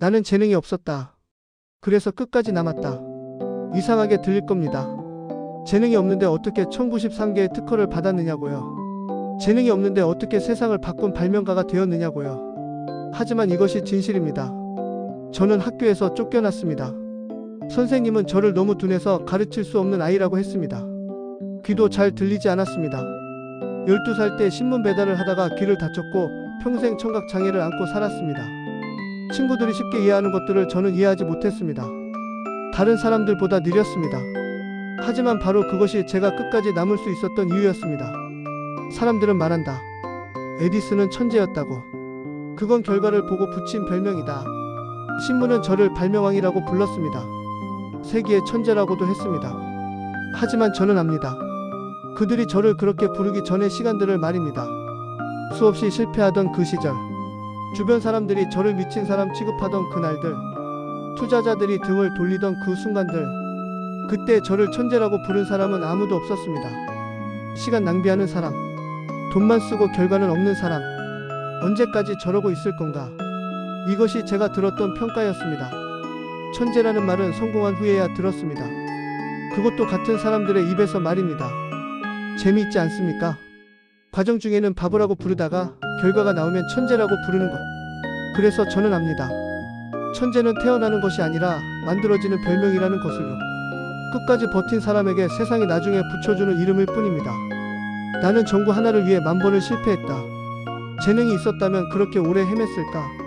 나는 재능이 없었다. 그래서 끝까지 남았다. 이상하게 들릴 겁니다. 재능이 없는데 어떻게 1093개의 특허를 받았느냐고요. 재능이 없는데 어떻게 세상을 바꾼 발명가가 되었느냐고요. 하지만 이것이 진실입니다. 저는 학교에서 쫓겨났습니다. 선생님은 저를 너무 둔해서 가르칠 수 없는 아이라고 했습니다. 귀도 잘 들리지 않았습니다. 12살 때 신문 배달을 하다가 귀를 다쳤고 평생 청각장애를 안고 살았습니다. 친구들이 쉽게 이해하는 것들을 저는 이해하지 못했습니다. 다른 사람들보다 느렸습니다. 하지만 바로 그것이 제가 끝까지 남을 수 있었던 이유였습니다. 사람들은 말한다. 에디슨은 천재였다고. 그건 결과를 보고 붙인 별명이다. 신문은 저를 발명왕이라고 불렀습니다. 세기의 천재라고도 했습니다. 하지만 저는 압니다. 그들이 저를 그렇게 부르기 전의 시간들을 말입니다. 수없이 실패하던 그 시절, 주변 사람들이 저를 미친 사람 취급하던 그날들, 투자자들이 등을 돌리던 그 순간들, 그때 저를 천재라고 부른 사람은 아무도 없었습니다. 시간 낭비하는 사람, 돈만 쓰고 결과는 없는 사람, 언제까지 저러고 있을 건가? 이것이 제가 들었던 평가였습니다. 천재라는 말은 성공한 후에야 들었습니다. 그것도 같은 사람들의 입에서 말입니다. 재미있지 않습니까? 과정 중에는 바보라고 부르다가 결과가 나오면 천재라고 부르는 것. 그래서 저는 압니다. 천재는 태어나는 것이 아니라 만들어지는 별명이라는 것을요. 끝까지 버틴 사람에게 세상이 나중에 붙여주는 이름일 뿐입니다. 나는 전구 하나를 위해 10,000번을 실패했다. 재능이 있었다면 그렇게 오래 헤맸을까?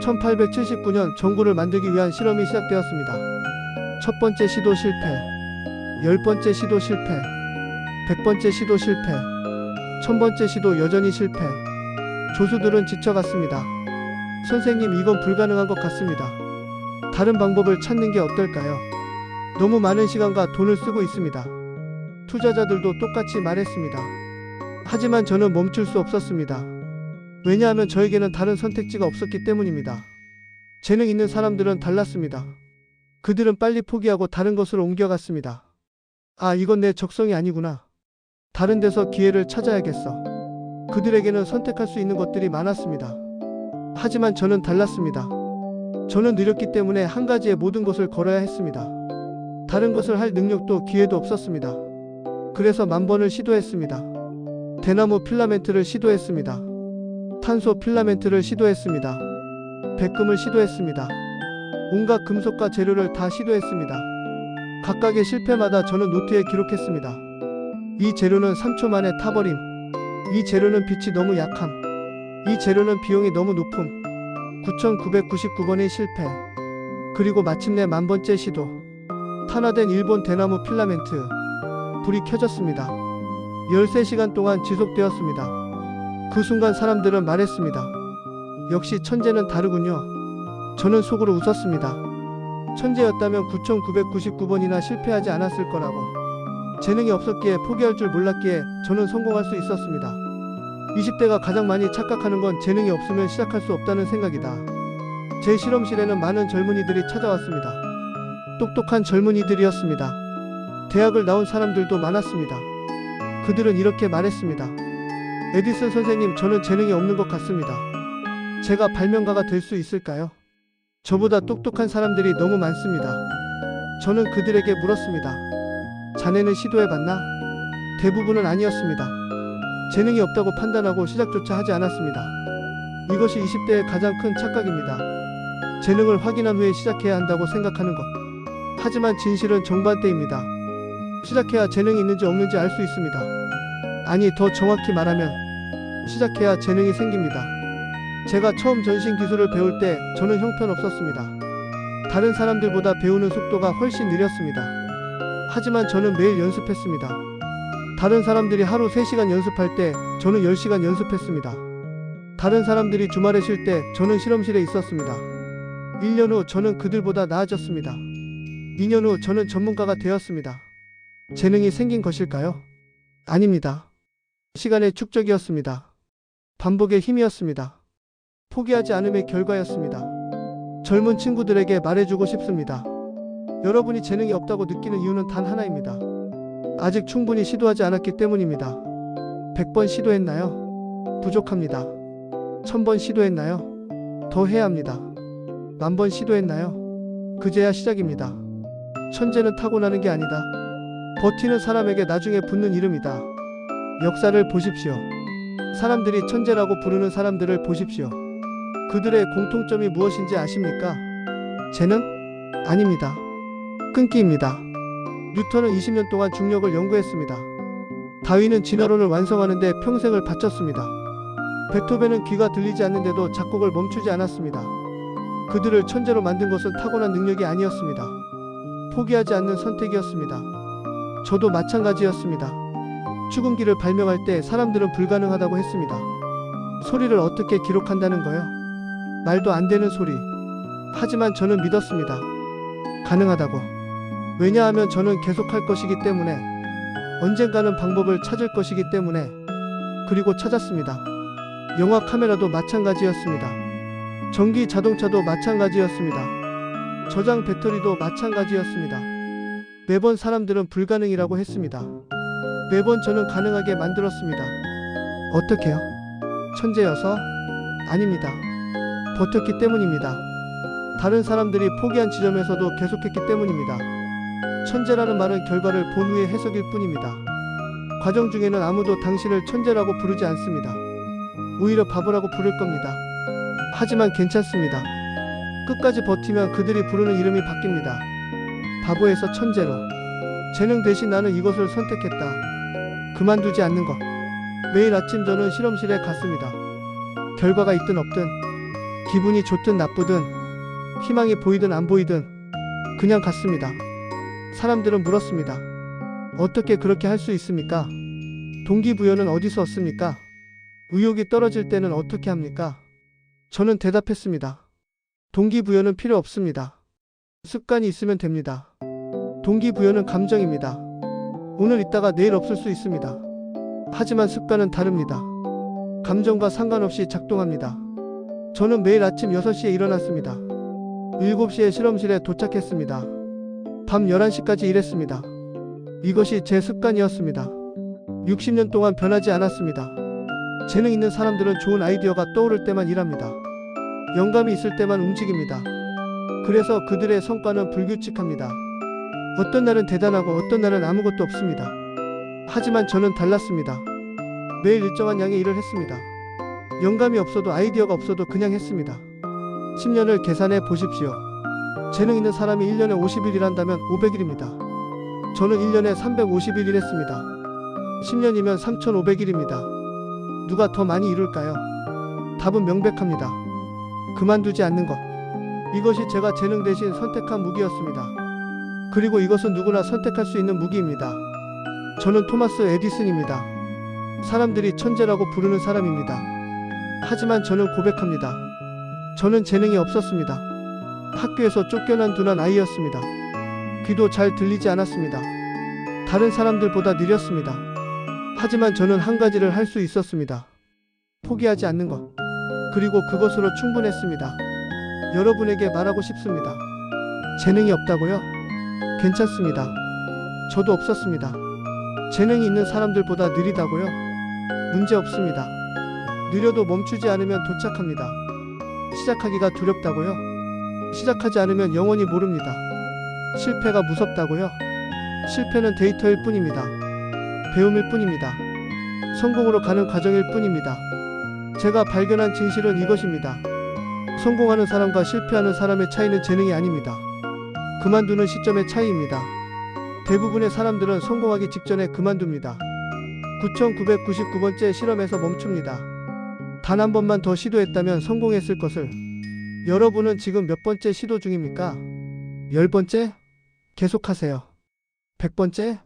1879년 전구를 만들기 위한 실험이 시작되었습니다. 첫 번째 시도 실패, 10번째 시도 실패, 100번째 시도 실패, 1000번째 시도 여전히 실패. 조수들은 지쳐갔습니다. 선생님, 이건 불가능한 것 같습니다. 다른 방법을 찾는 게 어떨까요? 너무 많은 시간과 돈을 쓰고 있습니다. 투자자들도 똑같이 말했습니다. 하지만 저는 멈출 수 없었습니다. 왜냐하면 저에게는 다른 선택지가 없었기 때문입니다. 재능 있는 사람들은 달랐습니다. 그들은 빨리 포기하고 다른 것으로 옮겨갔습니다. 아, 이건 내 적성이 아니구나. 다른 데서 기회를 찾아야겠어. 그들에게는 선택할 수 있는 것들이 많았습니다. 하지만 저는 달랐습니다. 저는 느렸기 때문에 한 가지에 모든 것을 걸어야 했습니다. 다른 것을 할 능력도 기회도 없었습니다. 그래서 10,000번을 시도했습니다. 대나무 필라멘트를 시도했습니다. 탄소 필라멘트를 시도했습니다. 백금을 시도했습니다. 온갖 금속과 재료를 다 시도했습니다. 각각의 실패마다 저는 노트에 기록했습니다. 이 재료는 3초 만에 타버림. 이 재료는 빛이 너무 약함. 이 재료는 비용이 너무 높음. 9,999번의 실패. 그리고 마침내 10,000번째 시도. 탄화된 일본 대나무 필라멘트. 불이 켜졌습니다. 13시간 동안 지속되었습니다. 그 순간 사람들은 말했습니다. 역시 천재는 다르군요. 저는 속으로 웃었습니다. 천재였다면 9,999번이나 실패하지 않았을 거라고. 재능이 없었기에 포기할 줄 몰랐기에 저는 성공할 수 있었습니다. 20대가 가장 많이 착각하는 건 재능이 없으면 시작할 수 없다는 생각이다. 제 실험실에는 많은 젊은이들이 찾아왔습니다. 똑똑한 젊은이들이었습니다. 대학을 나온 사람들도 많았습니다. 그들은 이렇게 말했습니다. 에디슨 선생님, 저는 재능이 없는 것 같습니다. 제가 발명가가 될 수 있을까요? 저보다 똑똑한 사람들이 너무 많습니다. 저는 그들에게 물었습니다. 자네는 시도해봤나? 대부분은 아니었습니다. 재능이 없다고 판단하고 시작조차 하지 않았습니다. 이것이 20대의 가장 큰 착각입니다. 재능을 확인한 후에 시작해야 한다고 생각하는 것. 하지만 진실은 정반대입니다. 시작해야 재능이 있는지 없는지 알 수 있습니다. 아니, 더 정확히 말하면 시작해야 재능이 생깁니다. 제가 처음 전신 기술을 배울 때 저는 형편없었습니다. 다른 사람들보다 배우는 속도가 훨씬 느렸습니다. 하지만 저는 매일 연습했습니다. 다른 사람들이 하루 3시간 연습할 때 저는 10시간 연습했습니다. 다른 사람들이 주말에 쉴 때 저는 실험실에 있었습니다. 1년 후 저는 그들보다 나아졌습니다. 2년 후 저는 전문가가 되었습니다. 재능이 생긴 것일까요? 아닙니다. 시간의 축적이었습니다. 반복의 힘이었습니다. 포기하지 않음의 결과였습니다. 젊은 친구들에게 말해주고 싶습니다. 여러분이 재능이 없다고 느끼는 이유는 단 하나입니다. 아직 충분히 시도하지 않았기 때문입니다. 100번 시도했나요? 부족합니다. 1000번 시도했나요? 더 해야 합니다. 10,000번 시도했나요? 그제야 시작입니다. 천재는 타고나는 게 아니다. 버티는 사람에게 나중에 붙는 이름이다. 역사를 보십시오. 사람들이 천재라고 부르는 사람들을 보십시오. 그들의 공통점이 무엇인지 아십니까? 재능? 아닙니다. 끈기입니다. 뉴턴은 20년 동안 중력을 연구했습니다. 다윈은 진화론을 완성하는 데 평생을 바쳤습니다. 베토벤은 귀가 들리지 않는데도 작곡을 멈추지 않았습니다. 그들을 천재로 만든 것은 타고난 능력이 아니었습니다. 포기하지 않는 선택이었습니다. 저도 마찬가지였습니다. 죽음기를 발명할 때 사람들은 불가능하다고 했습니다. 소리를 어떻게 기록한다는 거요? 말도 안 되는 소리. 하지만 저는 믿었습니다. 가능하다고. 왜냐하면 저는 계속할 것이기 때문에, 언젠가는 방법을 찾을 것이기 때문에. 그리고 찾았습니다. 영화 카메라도 마찬가지였습니다. 전기 자동차도 마찬가지였습니다. 저장 배터리도 마찬가지였습니다. 매번 사람들은 불가능이라고 했습니다. 매번 저는 가능하게 만들었습니다. 어떻게요? 천재여서? 아닙니다. 버텼기 때문입니다. 다른 사람들이 포기한 지점에서도 계속했기 때문입니다. 천재라는 말은 결과를 본 후의 해석일 뿐입니다. 과정 중에는 아무도 당신을 천재라고 부르지 않습니다. 오히려 바보라고 부를 겁니다. 하지만 괜찮습니다. 끝까지 버티면 그들이 부르는 이름이 바뀝니다. 바보에서 천재로. 재능 대신 나는 이것을 선택했다. 그만두지 않는 것. 매일 아침 저는 실험실에 갔습니다. 결과가 있든 없든, 기분이 좋든 나쁘든, 희망이 보이든 안 보이든 그냥 갔습니다. 사람들은 물었습니다. 어떻게 그렇게 할 수 있습니까? 동기부여는 어디서 얻습니까? 의욕이 떨어질 때는 어떻게 합니까? 저는 대답했습니다. 동기부여는 필요 없습니다. 습관이 있으면 됩니다. 동기부여는 감정입니다. 오늘 있다가 내일 없을 수 있습니다. 하지만 습관은 다릅니다. 감정과 상관없이 작동합니다. 저는 매일 아침 6시에 일어났습니다. 7시에 실험실에 도착했습니다. 밤 11시까지 일했습니다. 이것이 제 습관이었습니다. 60년 동안 변하지 않았습니다. 재능 있는 사람들은 좋은 아이디어가 떠오를 때만 일합니다. 영감이 있을 때만 움직입니다. 그래서 그들의 성과는 불규칙합니다. 어떤 날은 대단하고 어떤 날은 아무것도 없습니다. 하지만 저는 달랐습니다. 매일 일정한 양의 일을 했습니다. 영감이 없어도 아이디어가 없어도 그냥 했습니다. 10년을 계산해 보십시오. 재능 있는 사람이 1년에 50일 일한다면 500일입니다. 저는 1년에 350일 일했습니다. 10년이면 3500일입니다. 누가 더 많이 이룰까요? 답은 명백합니다. 그만두지 않는 것. 이것이 제가 재능 대신 선택한 무기였습니다. 그리고 이것은 누구나 선택할 수 있는 무기입니다. 저는 토마스 에디슨입니다. 사람들이 천재라고 부르는 사람입니다. 하지만 저는 고백합니다. 저는 재능이 없었습니다. 학교에서 쫓겨난 둔한 아이였습니다. 귀도 잘 들리지 않았습니다. 다른 사람들보다 느렸습니다. 하지만 저는 한 가지를 할 수 있었습니다. 포기하지 않는 것. 그리고 그것으로 충분했습니다. 여러분에게 말하고 싶습니다. 재능이 없다고요? 괜찮습니다. 저도 없었습니다. 재능이 있는 사람들보다 느리다고요? 문제 없습니다. 느려도 멈추지 않으면 도착합니다. 시작하기가 두렵다고요? 시작하지 않으면 영원히 모릅니다. 실패가 무섭다고요? 실패는 데이터일 뿐입니다. 배움일 뿐입니다. 성공으로 가는 과정일 뿐입니다. 제가 발견한 진실은 이것입니다. 성공하는 사람과 실패하는 사람의 차이는 재능이 아닙니다. 그만두는 시점의 차이입니다. 대부분의 사람들은 성공하기 직전에 그만둡니다. 9999번째 실험에서 멈춥니다. 단 한 번만 더 시도했다면 성공했을 것을. 여러분은 지금 몇 번째 시도 중입니까? 10번째? 계속하세요. 100번째?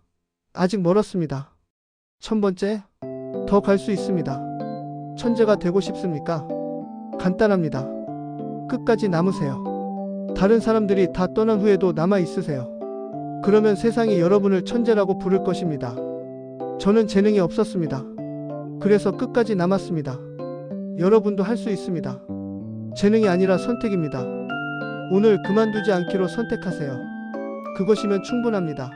아직 멀었습니다. 1000번째? 더 갈 수 있습니다. 천재가 되고 싶습니까? 간단합니다. 끝까지 남으세요. 다른 사람들이 다 떠난 후에도 남아 있으세요. 그러면 세상이 여러분을 천재라고 부를 것입니다. 저는 재능이 없었습니다. 그래서 끝까지 남았습니다. 여러분도 할 수 있습니다. 재능이 아니라 선택입니다. 오늘 그만두지 않기로 선택하세요. 그것이면 충분합니다.